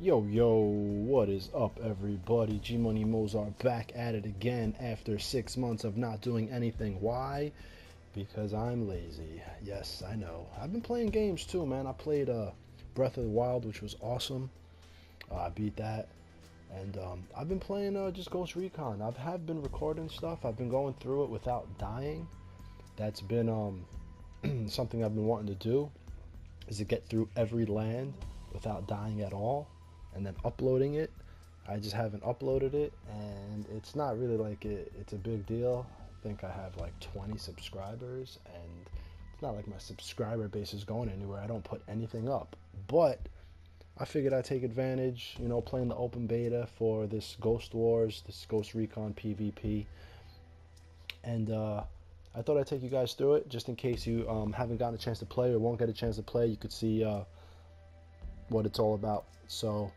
Yo, what is up, everybody? G Money Mozart back at it again after 6 months of not doing anything. Why? Because I'm lazy. Yes, I know. I've been playing games too, man. I played Breath of the Wild, which was awesome. I beat that. And I've been playing just Ghost Recon. Have been recording stuff. I've been going through it without dying. That's been something I've been wanting to do, is to get through every land without dying at all, and then uploading it. I just haven't uploaded it, and it's not really like it's a big deal. I think I have like 20 subscribers, and it's not like my subscriber base is going anywhere. I don't put anything up, but I figured I'd take advantage, playing the open beta for this Ghost Wars, this Ghost Recon PvP, and I thought I'd take you guys through it just in case you haven't gotten a chance to play or won't get a chance to play. You could see what it's all about. So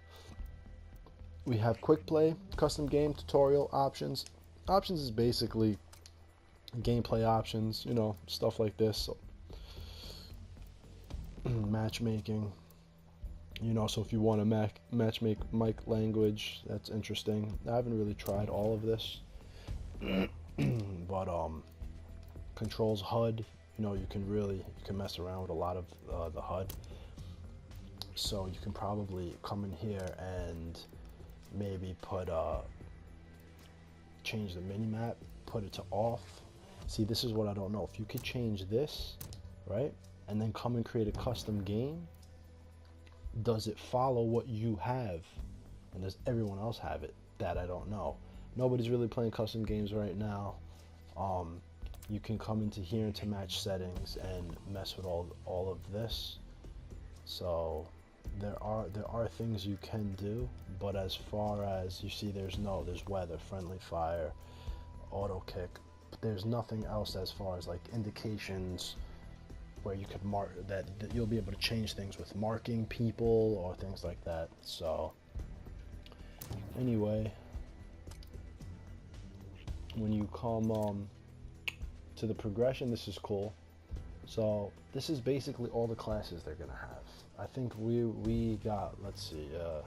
we have quick play, custom game, tutorial, options. Options is basically gameplay options, stuff like this. So, matchmaking, so if you want to matchmake mic language, that's interesting. I haven't really tried all of this, but controls HUD, you can mess around with a lot of the HUD. So you can probably come in here and maybe change the mini map, put it to off. See, this is what I don't know. If you could change this, right, and then come and create a custom game, does it follow what you have, and does everyone else have it? That I don't know. Nobody's really playing custom games right now. You can come into here into match settings and mess with all of this. So there are things you can do, but as far as you see, there's weather, friendly fire, auto kick, but there's nothing else as far as like indications where you could mark that you'll be able to change things with marking people or things like that. So anyway, when you come to the progression, this is cool. So this is basically all the classes they're gonna have. I think we got, let's see, the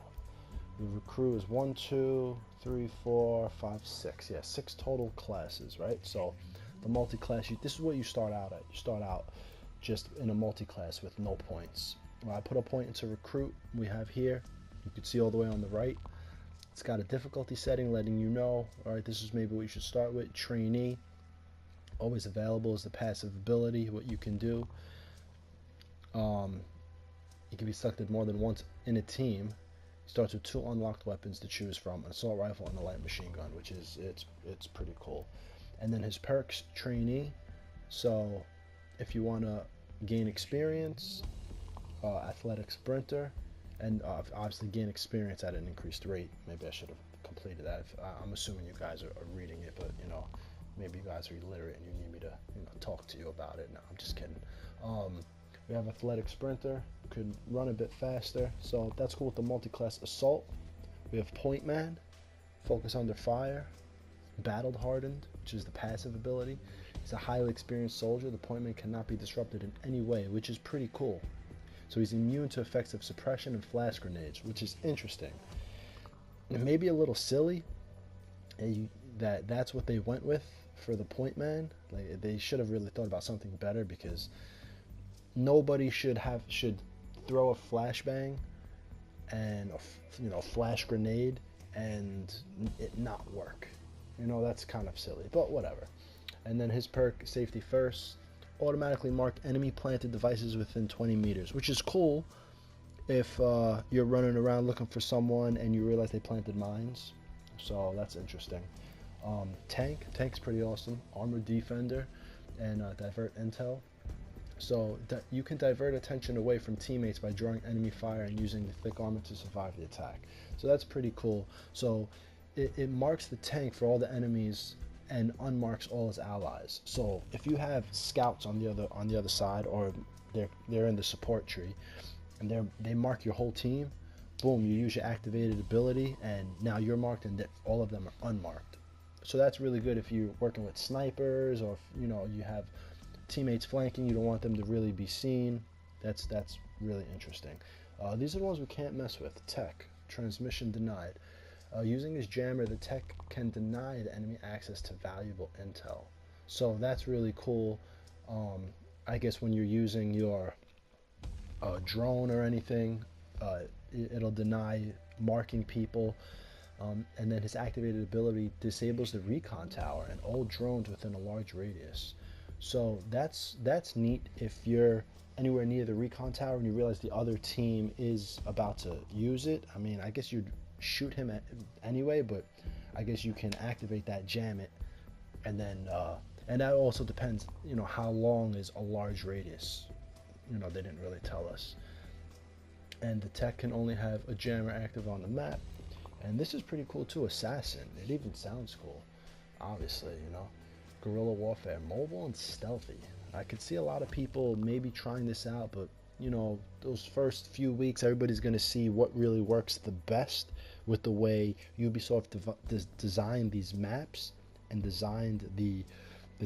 recruit is 1, 2, 3, 4, 5, 6. Yeah, 6 total classes, right? So the multi-class, this is what you start out at. You start out just in a multi-class with no points. I put a point into recruit. We have here, you can see all the way on the right, it's got a difficulty setting letting you know, all right, this is maybe what you should start with. Trainee, always available is the passive ability, what you can do. You can be selected more than once in a team. Starts with 2 unlocked weapons to choose from, an assault rifle and a light machine gun, which is it's pretty cool. And then his perks, trainee. So if you want to gain experience, athletic sprinter, and obviously gain experience at an increased rate. Maybe I should have completed that. I'm assuming you guys are reading it, but maybe you guys are illiterate and you need me to talk to you about it. No, I'm just kidding. We have athletic sprinter, could run a bit faster, so that's cool with the multi-class assault. We have POINTMAN, focus under fire, battle hardened, which is the passive ability. He's a highly experienced soldier. The POINTMAN cannot be disrupted in any way, which is pretty cool. So he's immune to effects of suppression and flash grenades, which is interesting. It may be a little silly that's what they went with for the POINTMAN. Like, they should have really thought about something better, because nobody should throw a flashbang and a flash grenade and it not work. That's kind of silly, but whatever. And then his perk, safety first, automatically mark enemy planted devices within 20 meters, which is cool if you're running around looking for someone and you realize they planted mines. So that's interesting. Tank's pretty awesome. Armor defender and divert intel. So that you can divert attention away from teammates by drawing enemy fire and using the thick armor to survive the attack. So that's pretty cool. So it marks the tank for all the enemies and unmarks all his allies. So if you have scouts on the other side, or they're in the support tree, and they mark your whole team, boom, you use your activated ability, and now you're marked, and all of them are unmarked. So that's really good if you're working with snipers, or if you have teammates flanking, you don't want them to really be seen. That's really interesting. These are the ones we can't mess with. Tech, Transmission denied. Using his jammer, the tech can deny the enemy access to valuable intel. So that's really cool. I guess when you're using your drone or anything, it'll deny marking people. And then his activated ability disables the recon tower and all drones within a large radius. So that's neat if you're anywhere near the recon tower and you realize the other team is about to use it. I mean, I guess you'd shoot him anyway, but I guess you can activate that, jam it, and then and that also depends, how long is a large radius. They didn't really tell us. And the tech can only have a jammer active on the map. And this is pretty cool too, Assassin. It even sounds cool, obviously, Guerrilla warfare, mobile and stealthy. I could see a lot of people maybe trying this out, but those first few weeks, everybody's going to see what really works the best with the way Ubisoft designed these maps and designed the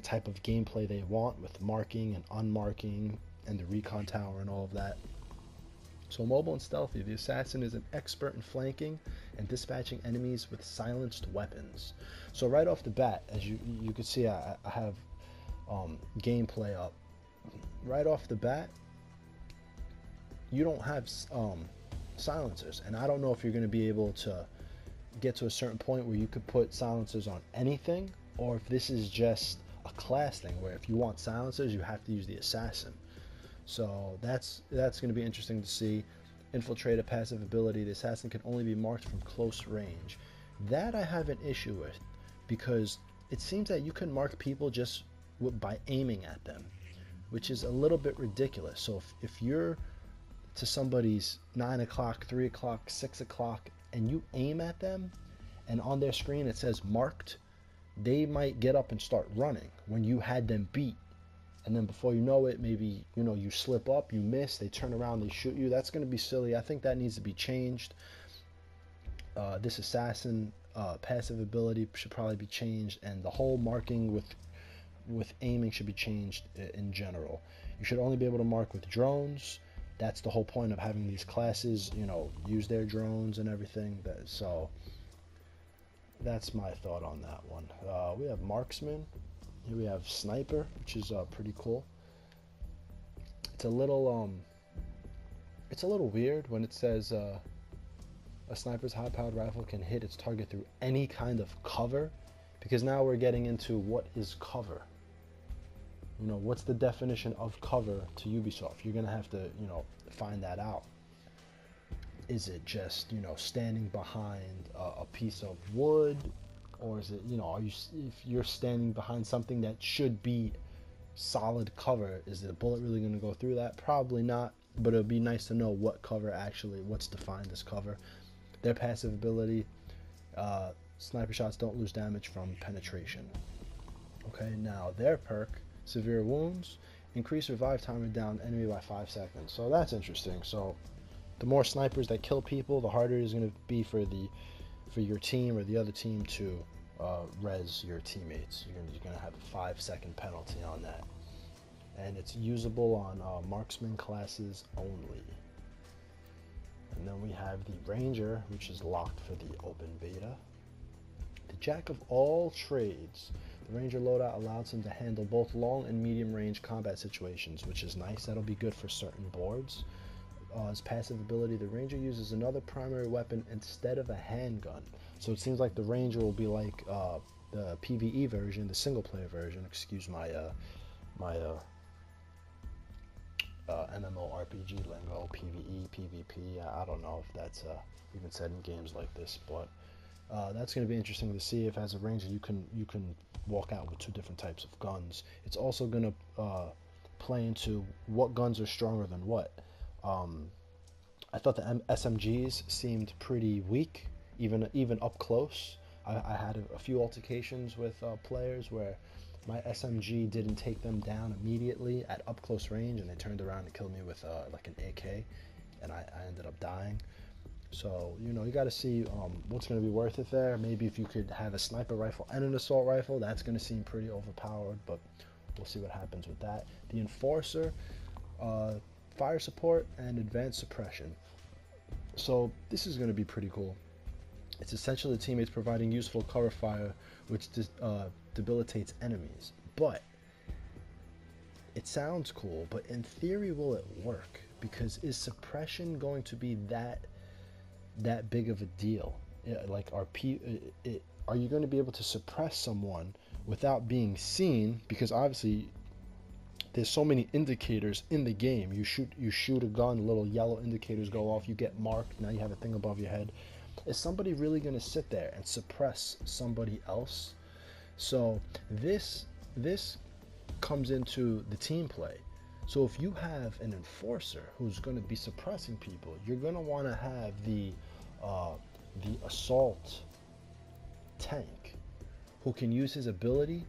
type of gameplay they want with marking and unmarking and the recon tower and all of that. So mobile and stealthy, the Assassin is an expert in flanking and dispatching enemies with silenced weapons. So right off the bat, as you can see, I have gameplay up. Right off the bat, you don't have silencers, and I don't know if you're going to be able to get to a certain point where you could put silencers on anything, or if this is just a class thing where if you want silencers, you have to use the Assassin. So that's going to be interesting to see. Infiltrator passive ability, the Assassin can only be marked from close range. That I have an issue with, because it seems that you can mark people just by aiming at them, which is a little bit ridiculous. So if you're to somebody's 9 o'clock, 3 o'clock, 6 o'clock, and you aim at them, and on their screen it says marked, they might get up and start running when you had them beat. And then before you know it, maybe, you slip up, you miss, they turn around, they shoot you. That's going to be silly. I think that needs to be changed. This Assassin passive ability should probably be changed, and the whole marking with aiming should be changed in general. You should only be able to mark with drones. That's the whole point of having these classes, use their drones and everything. So that's my thought on that one. We have Marksman. Here we have Sniper, which is pretty cool. It's a little weird when it says a sniper's high-powered rifle can hit its target through any kind of cover, because now we're getting into what is cover. What's the definition of cover to Ubisoft? You're gonna have to, find that out. Is it just, standing behind a piece of wood? Or is it, if you're standing behind something that should be solid cover, is the bullet really going to go through that? Probably not, but it would be nice to know what cover what's defined as cover. Their passive ability, sniper shots don't lose damage from penetration. Okay, now their perk, severe wounds, increase revive timer down enemy by 5 seconds. So that's interesting. So the more snipers that kill people, the harder it is going to be for your team or the other team to res your teammates. You're gonna have a 5-second penalty on that, and it's usable on marksman classes only. And then we have the Ranger, which is locked for the open beta. The Jack of all trades. The Ranger loadout allows him to handle both long and medium range combat situations, which is nice. That'll be good for certain boards. His passive ability, the Ranger uses another primary weapon instead of a handgun. So it seems like the Ranger will be like the PvE version, the single player version, excuse my MMORPG lingo, PvE, PvP, I don't know if that's even said in games like this, but that's going to be interesting to see if as a Ranger you can walk out with 2 different types of guns. It's also going to play into what guns are stronger than what. I thought the SMGs seemed pretty weak, even up close. I had a few altercations with players where my SMG didn't take them down immediately at up close range, and they turned around and killed me with like an AK, and I ended up dying. So you got to see what's going to be worth it there. Maybe if you could have a sniper rifle and an assault rifle, that's going to seem pretty overpowered, but we'll see what happens with that. The Enforcer, fire support and advanced suppression. So this is going to be pretty cool. It's essentially the teammates providing useful cover fire, which debilitates enemies. But it sounds cool, but in theory, will it work? Because is suppression going to be that big of a deal? Like, are you going to be able to suppress someone without being seen? Because obviously, there's so many indicators in the game. You shoot a gun, little yellow indicators go off. You get marked. Now you have a thing above your head. Is somebody really going to sit there and suppress somebody else? So this comes into the team play. So if you have an enforcer who's going to be suppressing people, you're going to want to have the assault tank who can use his ability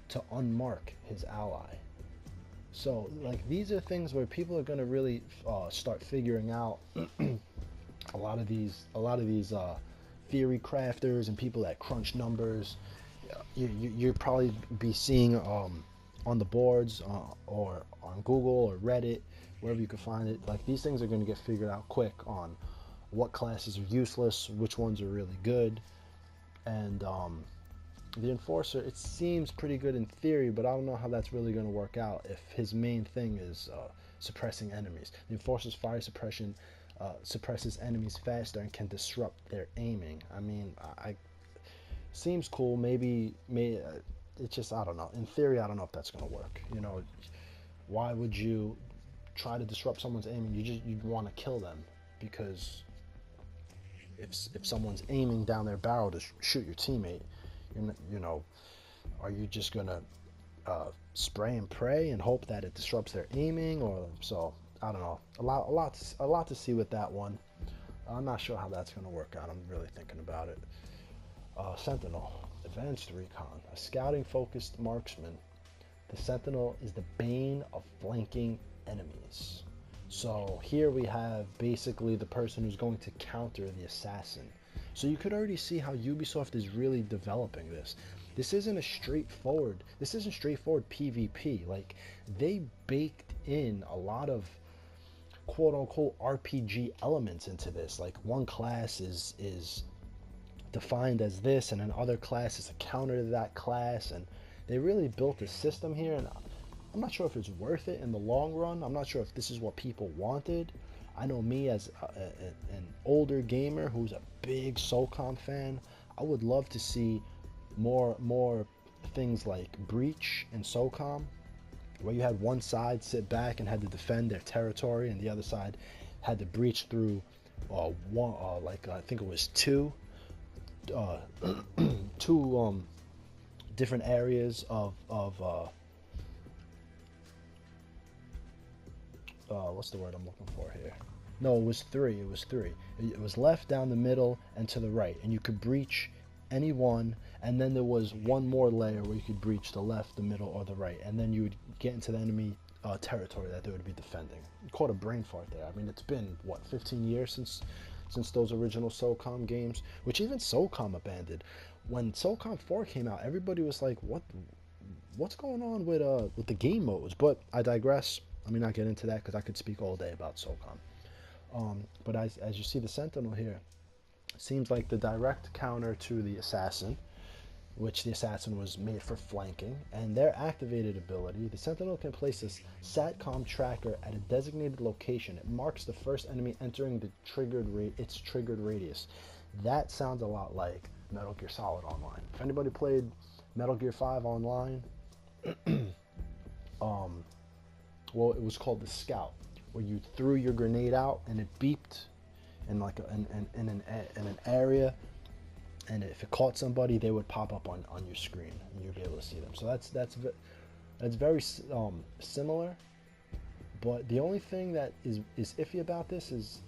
to unmark his ally. So like, these are things where people are going to really start figuring out. a lot of these theory crafters and people that crunch numbers, you'll probably be seeing on the boards or on Google or Reddit, wherever you can find it. Like, these things are going to get figured out quick on what classes are useless, which ones are really good. And the enforcer, it seems pretty good in theory, but I don't know how that's really going to work out if his main thing is suppressing enemies. The enforcer's fire suppression suppresses enemies faster and can disrupt their aiming. I mean, seems cool. Maybe it's just, I don't know. In theory, I don't know if that's going to work. You know, why would you try to disrupt someone's aiming? You'd want to kill them, because if someone's aiming down their barrel to shoot your teammate, you know, are you just gonna spray and pray and hope that it disrupts their aiming? Or so, I don't know. A lot to see with that one. I'm not sure how that's gonna work out. I'm really thinking about it. Sentinel, advanced recon, a scouting focused marksman. The Sentinel is the bane of flanking enemies. So here we have basically the person who's going to counter the assassin. So you could already see how Ubisoft is really developing this. This isn't straightforward PvP. Like, they baked in a lot of quote unquote RPG elements into this. Like, one class is defined as this, and another class is a counter to that class, and they really built a system here, and I'm not sure if it's worth it in the long run. I'm not sure if this is what people wanted. I know me as an older gamer who's a big SOCOM fan, I would love to see more things like Breach and SOCOM, where you had one side sit back and had to defend their territory, and the other side had to breach through I think it was two different areas of what's the word I'm looking for here? No, it was three. It was left, down the middle, and to the right. And you could breach any one, and then there was one more layer where you could breach the left, the middle, or the right. And then you would get into the enemy territory that they would be defending. You caught a brain fart there. I mean, it's been, what, 15 years since those original SOCOM games, which even SOCOM abandoned. When SOCOM 4 came out, everybody was like, what's going on with the game modes? But I digress. Let me not get into that, because I could speak all day about SOCOM. But as you see, the Sentinel here seems like the direct counter to the Assassin, which the Assassin was made for flanking. And their activated ability, the Sentinel can place a SATCOM tracker at a designated location. It marks the first enemy entering the its triggered radius. That sounds a lot like Metal Gear Solid Online. If anybody played Metal Gear 5 Online, well, it was called the Scout, where you threw your grenade out and it beeped in like in an area, and if it caught somebody, they would pop up on your screen and you'd be able to see them. So that's very similar, but the only thing that is iffy about this is,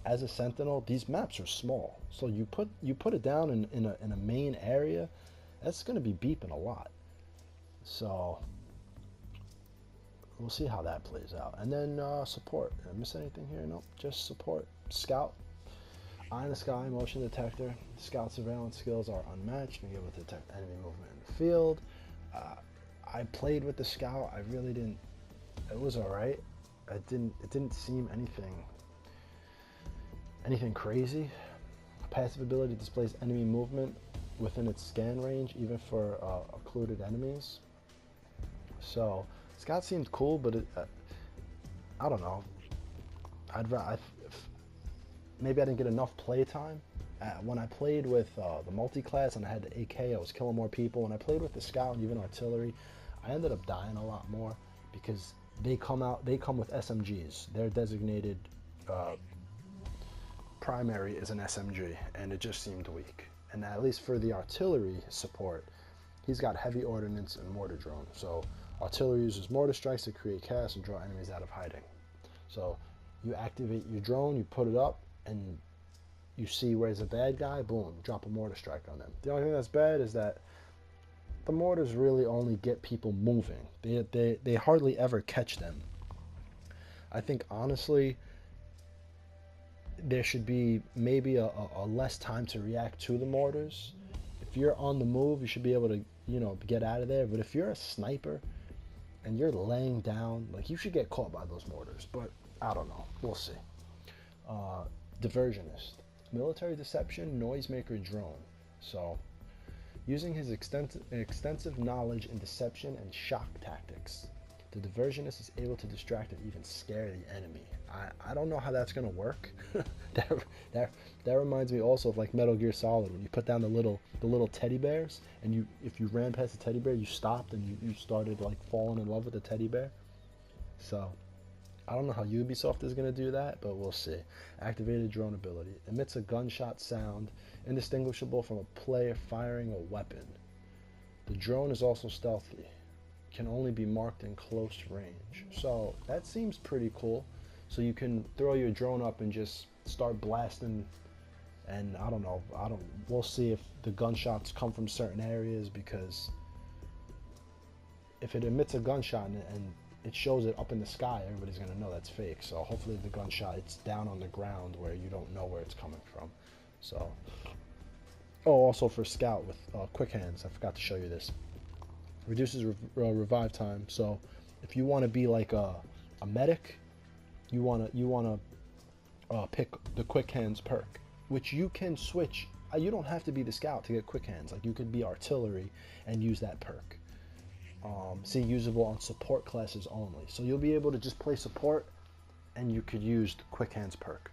as a Sentinel, these maps are small, so you put it down in a main area, that's going to be beeping a lot. So we'll see how that plays out. And then support. Did I miss anything here? Nope, just support. Scout, eye in the sky, motion detector. Scout surveillance skills are unmatched, being able to detect enemy movement in the field. I played with the Scout. I really didn't. It was all right. It didn't seem anything anything crazy. Passive ability displays enemy movement within its scan range, even for occluded enemies. So Scout seemed cool, but I don't know. Maybe I didn't get enough play time. When I played with the multi-class and I had the AK, I was killing more people. When I played with the Scout and even Artillery, I ended up dying a lot more because they come with SMGs. Their designated primary is an SMG, and it just seemed weak. And at least for the Artillery support, he's got heavy ordnance and mortar drone. So Artillery uses mortar strikes to create chaos and draw enemies out of hiding. So you activate your drone, you put it up, and you see where's a bad guy, boom, drop a mortar strike on them. The only thing that's bad is that the mortars really only get people moving. They hardly ever catch them. I think honestly there should be maybe a less time to react to the mortars. If you're on the move, you should be able to, you know, get out of there. But if you're a sniper and you're laying down, like, you should get caught by those mortars. But I don't know. We'll see. Diversionist. Military deception, noisemaker drone. So, using his extensive knowledge in deception and shock tactics, the diversionist is able to distract and even scare the enemy. I don't know how that's gonna work. that reminds me also of like Metal Gear Solid, when you put down the little teddy bears, and if you ran past the teddy bear, you stopped and you started like falling in love with the teddy bear. So I don't know how Ubisoft is gonna do that, but we'll see. Activated drone ability emits a gunshot sound indistinguishable from a player firing a weapon. The drone is also stealthy, can only be marked in close range. So that seems pretty cool. So you can throw your drone up and just start blasting, and we'll see if the gunshots come from certain areas, because if it emits a gunshot and it shows it up in the sky, everybody's gonna know that's fake. So hopefully the gunshot, it's down on the ground where you don't know where it's coming from. So, also for Scout with quick hands, I forgot to show you this. Reduces revive time. So if you want to be like a medic, you want to pick the quick hands perk, which you can switch. You don't have to be the Scout to get quick hands. Like, you could be Artillery and use that perk. See, usable on support classes only. So you'll be able to just play support, and you could use the quick hands perk.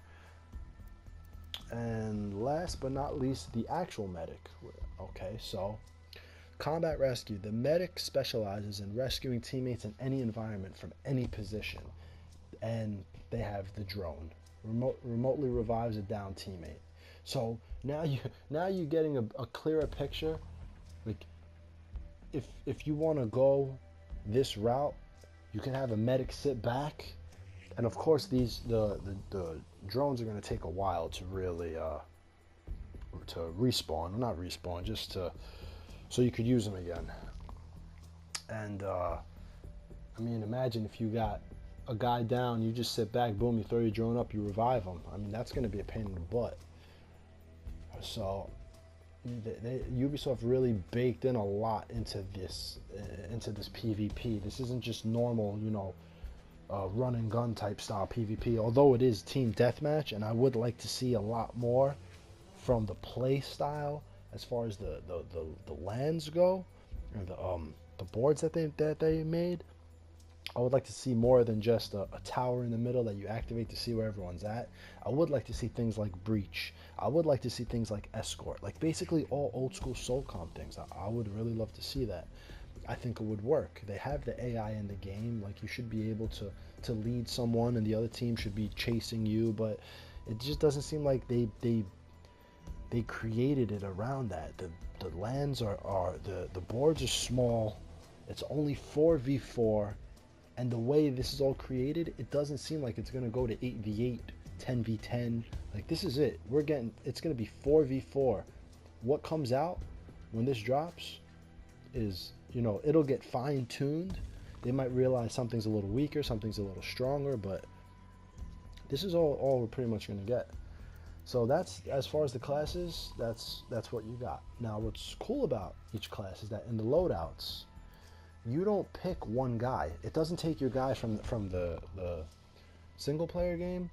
And last but not least, the actual medic. Okay, so combat rescue. The medic specializes in rescuing teammates in any environment from any position, and they have the drone. Remotely revives a down teammate. So now you're getting a clearer picture. Like, if you want to go this route, you can have a medic sit back, and of course the drones are going to take a while to really to respawn. Not respawn, just so you could use them again. And I mean, imagine if you got a guy down, you just sit back, boom, you throw your drone up, you revive him. I mean, that's going to be a pain in the butt. So Ubisoft really baked in a lot into this PvP. This isn't just normal, run and gun type style PvP, although it is team deathmatch, and I would like to see a lot more from the play style as far as the lands go, and the boards that they made. I would like to see more than just a tower in the middle that you activate to see where everyone's at. I would like to see things like breach. I would like to see things like escort, like basically all old school SOCOM things. I would really love to see that. I think it would work. They have the AI in the game. Like, you should be able to lead someone and the other team should be chasing you, but it just doesn't seem like they created it around that. The lands are the boards are small. It's only 4v4. And the way this is all created, it doesn't seem like it's going to go to 8v8, 10v10. Like, this is it. It's going to be 4v4. What comes out when this drops is, it'll get fine-tuned. They might realize something's a little weaker, something's a little stronger, but this is all we're pretty much going to get. So that's, as far as the classes, that's what you got. Now, what's cool about each class is that in the loadouts, you don't pick one guy. It doesn't take your guy from the single player game.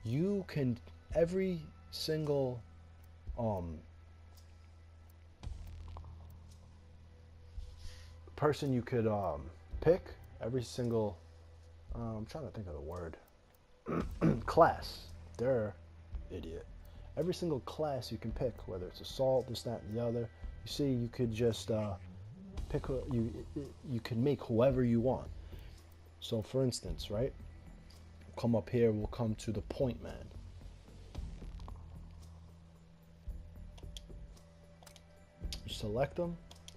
You can every single person you could pick, every single I'm trying to think of the word class. They're idiot. Every single class you can pick, whether it's assault, this, that, and the other. You see, you could just pick. You can make whoever you want. So, for instance, right? Come up here. We'll come to the POINTMAN. You select them,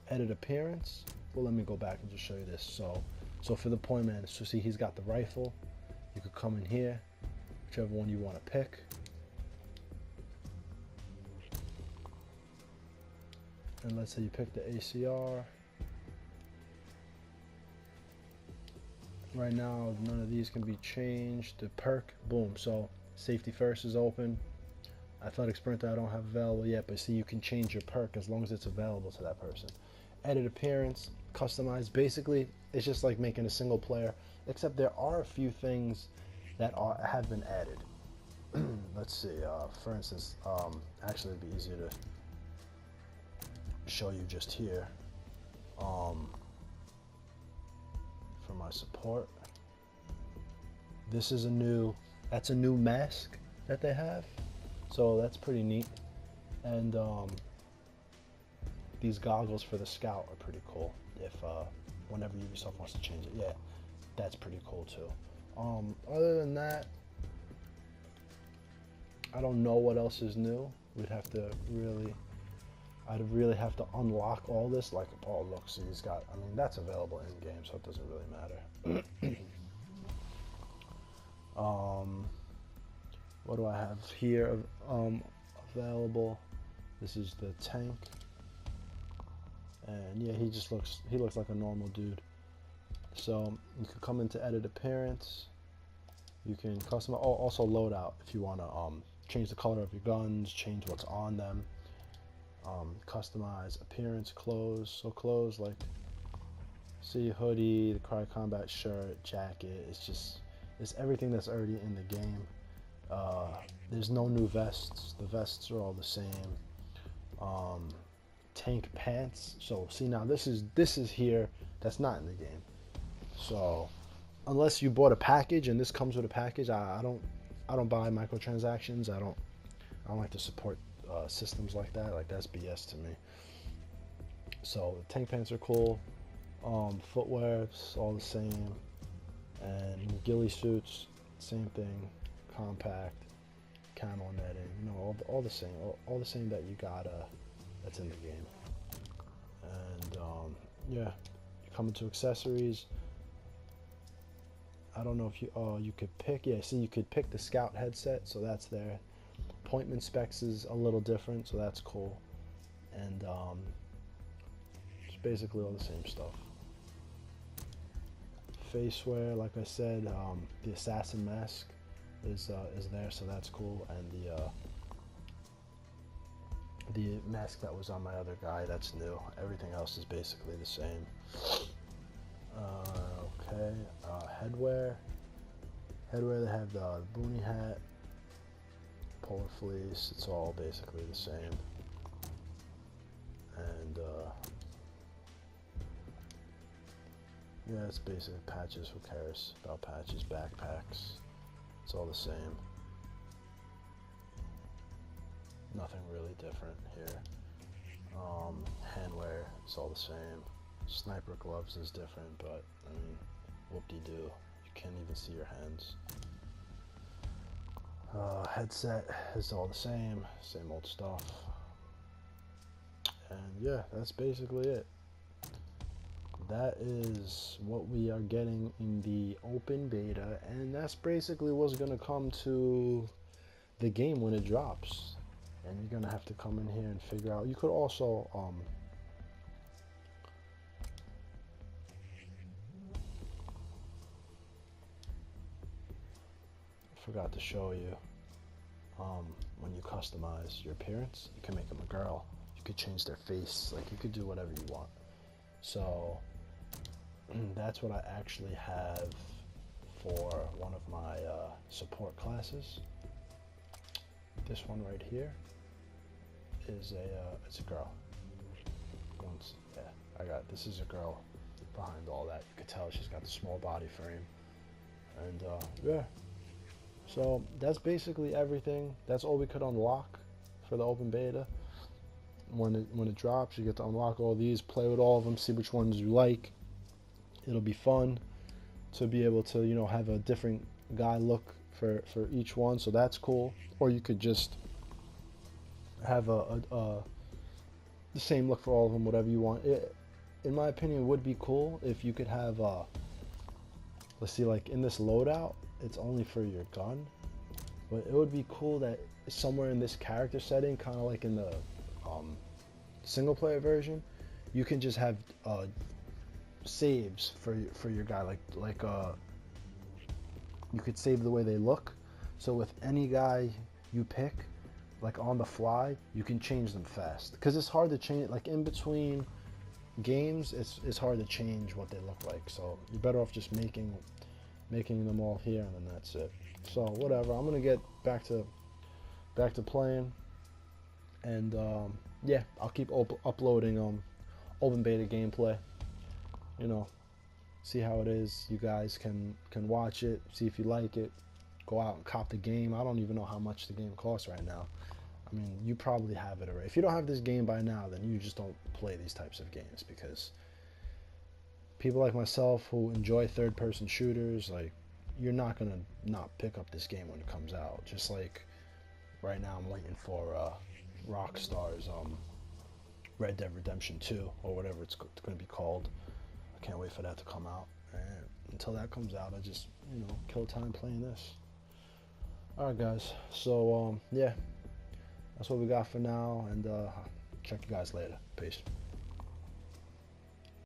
edit appearance. Well, let me go back and just show you this. So for the POINTMAN, so see, he's got the rifle. You could come in here, whichever one you want to pick. And let's say you pick the ACR. Right now, none of these can be changed. The perk, boom. So safety first is open. Athletic sprinter I don't have available yet, but see, you can change your perk as long as it's available to that person. Edit appearance, customize. Basically, it's just like making a single player, except there are a few things that have been added. Let's see. For instance, actually, it'd be easier to show you just here. For my support, this is that's a new mask that they have, so that's pretty neat. And these goggles for the scout are pretty cool. If whenever Ubisoft wants to change it, yeah, that's pretty cool too. Other than that, I don't know what else is new. I'd really have to unlock all this. Like, oh look, see, he's got. I mean, that's available in game, so it doesn't really matter. What do I have here available? This is the tank. And yeah, he looks like a normal dude. So you can come into edit appearance. You can customize, also loadout if you want to change the color of your guns, change what's on them. Customize appearance, clothes. So clothes, like, see, hoodie, the Cry Combat shirt, jacket. It's everything that's already in the game. There's no new vests. The vests are all the same. Tank pants. So see, now this is here. That's not in the game. So unless you bought a package and this comes with a package, I don't buy microtransactions. I don't like to support systems like that. Like, that's BS to me. So the tank pants are cool. Footwear, it's all the same. And ghillie suits, same thing. Compact, camo netting, you know, all the same. All the same that you got that's in the game. And yeah, you come into accessories. I don't know if you could pick. Yeah, see, you could pick the Scout headset, so that's there. POINTMAN specs is a little different, so that's cool. And it's basically all the same stuff. Faceware, like I said, the assassin mask is there, so that's cool. And the mask that was on my other guy, that's new. Everything else is basically the same. Okay, headwear. Headwear, they have the boonie hat, polar fleece. It's all basically the same. And yeah, it's basic patches. Who cares about patches? Backpacks. It's all the same. Nothing really different here. Handwear, it's all the same. Sniper gloves is different, but I mean, whoop-de-doo. You can't even see your hands. Headset is all the same old stuff. And yeah, that's basically it. That is what we are getting in the open beta, and that's basically what's going to come to the game when it drops. And you're going to have to come in here and figure out. You could also forgot to show you, when you customize your appearance, you can make them a girl. You could change their face. Like, you could do whatever you want. So that's what I actually have for one of my support classes. this one right here is it's a girl. Yeah, this is a girl behind all that. You could tell she's got the small body frame. And yeah, so that's basically everything. That's all we could unlock for the open beta. When it drops, you get to unlock all these, play with all of them, see which ones you like. It'll be fun to be able to, you know, have a different guy look for each one, so that's cool. Or you could just have the same look for all of them, whatever you want. In my opinion, it would be cool if you could have, let's see, like in this loadout, it's only for your gun, but it would be cool that somewhere in this character setting, kind of like in the single player version, you can just have saves for your guy, like you could save the way they look, so with any guy you pick, like on the fly, you can change them fast, because it's hard to change, like in between games, it's hard to change what they look like, so you're better off just making them all here, and then that's it. So whatever, I'm gonna get back to playing, and yeah, I'll keep uploading open beta gameplay, you know, see how it is. You guys can watch it, see if you like it, go out and cop the game. I don't even know how much the game costs right now. I mean, you probably have it already. If you don't have this game by now, then you just don't play these types of games, because people like myself who enjoy third-person shooters, like, you're not gonna not pick up this game when it comes out. Just like right now, I'm waiting for Rockstar's Red Dead Redemption 2, or whatever it's going to be called. I can't wait for that to come out. And until that comes out, I just, you know, kill time playing this. Alright guys, so yeah, that's what we got for now, and check you guys later. Peace.